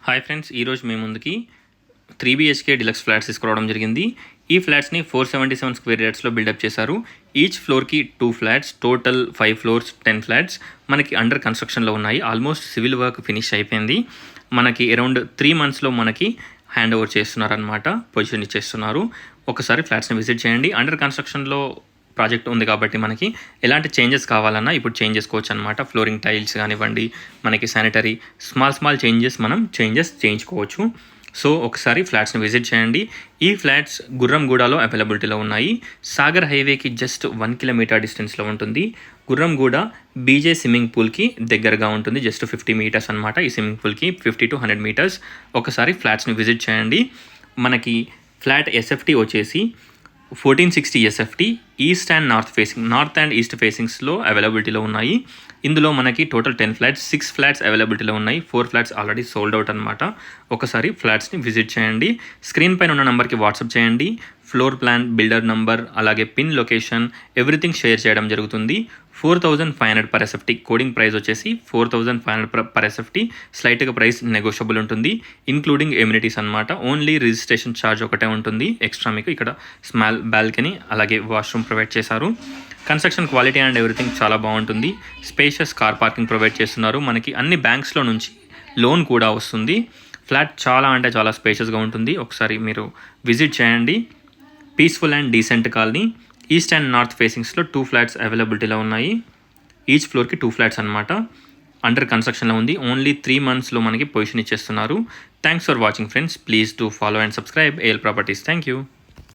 Hi friends, ఈరోజు మీ ముందుకి 3 BHK deluxe flats తీసుకురావడం జరిగింది. ఈ ఫ్లాట్స్ని 477 స్క్వేర్ యార్డ్స్లో బిల్డప్ చేశారు. ఈచ్ ఫ్లోర్కి 2 ఫ్లాట్స్, టోటల్ 5 ఫ్లోర్స్ 10 ఫ్లాట్స్ మనకి అండర్ కన్స్ట్రక్షన్లో ఉన్నాయి. ఆల్మోస్ట్ సివిల్ వర్క్ ఫినిష్ అయిపోయింది. మనకి అరౌండ్ 3 monthsలో మనకి హ్యాండ్ ఓవర్ చేస్తున్నారనమాట, పొజిషన్ ఇచ్చేస్తున్నారు. ఒకసారి ఫ్లాట్స్ని విజిట్ చేయండి. అండర్ కన్స్ట్రక్షన్లో ప్రాజెక్ట్ ఉంది కాబట్టి మనకి ఎలాంటి చేంజెస్ కావాలన్నా ఇప్పుడు చేంజ్ చేసుకోవచ్చు అనమాట. ఫ్లోరింగ్ టైల్స్ కానివ్వండి, మనకి శానిటరీ స్మాల్ చేంజెస్ చేయించుకోవచ్చు. సో ఒకసారి ఫ్లాట్స్ని విజిట్ చేయండి. ఈ ఫ్లాట్స్ గుర్రంగూడలో అవైలబిలిటీలో ఉన్నాయి. సాగర్ హైవేకి జస్ట్ 1 kilometer డిస్టెన్స్లో ఉంటుంది. గుర్రంగూడ బీజే స్విమ్మింగ్ పూల్కి దగ్గరగా ఉంటుంది. జస్ట్ 50 meters అనమాట. ఈ స్విమ్మింగ్ పూల్కి 50 to 100 meters. ఒకసారి ఫ్లాట్స్ని విజిట్ చేయండి. మనకి ఫ్లాట్ ఎస్ఎఫ్టీ వచ్చేసి 1460 SFT east and north and east ఫేసింగ్స్లో అవైలబిలిటీలో ఉన్నాయి. ఇందులో మనకి టోటల్ 10 ఫ్లాట్స్, 6 ఫ్లాట్స్ అవైలబిలిటీలో ఉన్నాయి. 4 ఫ్లాట్స్ ఆల్రెడీ సోల్డ్ అవుట్ అనమాట. ఒకసారి ఫ్లాట్స్ని విజిట్ చేయండి. స్క్రీన్ పైన ఉన్న నెంబర్కి వాట్సాప్ చేయండి. ఫ్లోర్ ప్లాన్, బిల్డర్ నంబర్, అలాగే పిన్ లొకేషన్ ఎవ్రీథింగ్ షేర్ చేయడం జరుగుతుంది. 4500 per SFT. కోడింగ్ ప్రైస్ వచ్చేసి 4500 per SFT. స్లైట్గా ప్రైస్ నెగోషియబుల్ ఉంటుంది, ఇంక్లూడింగ్ ఎమ్యూనిటీస్ అనమాట. ఓన్లీ రిజిస్ట్రేషన్ ఛార్జ్ ఒకటే ఉంటుంది. ఎక్స్ట్రా మీకు ఇక్కడ స్మాల్ బాల్కనీ అలాగే వాష్రూమ్ ప్రొవైడ్ చేశారు. కన్స్ట్రక్షన్ క్వాలిటీ అండ్ ఎవ్రీథింగ్ చాలా బాగుంటుంది. స్పేషియస్ కార్ పార్కింగ్ ప్రొవైడ్ చేస్తున్నారు. మనకి అన్ని బ్యాంక్స్లో నుంచి లోన్ కూడా వస్తుంది. ఫ్లాట్ చాలా స్పేషియస్గా ఉంటుంది. ఒకసారి మీరు విజిట్ చేయండి. Peaceful and decent colony. East and north ఫేసింగ్స్లో 2 ఫ్లాట్స్ అవైలబిలిటీలో ఉన్నాయి. ఈచ్ ఫ్లోర్కి 2 ఫ్లాట్స్ అనమాట. అండర్ కన్స్ట్రక్షన్లో ఉంది. ఓన్లీ 3 monthsలో మనకి పొజిషన్ ఇచ్చేస్తున్నారు. Thanks for watching friends. Please do follow and subscribe AL Properties. Thank you.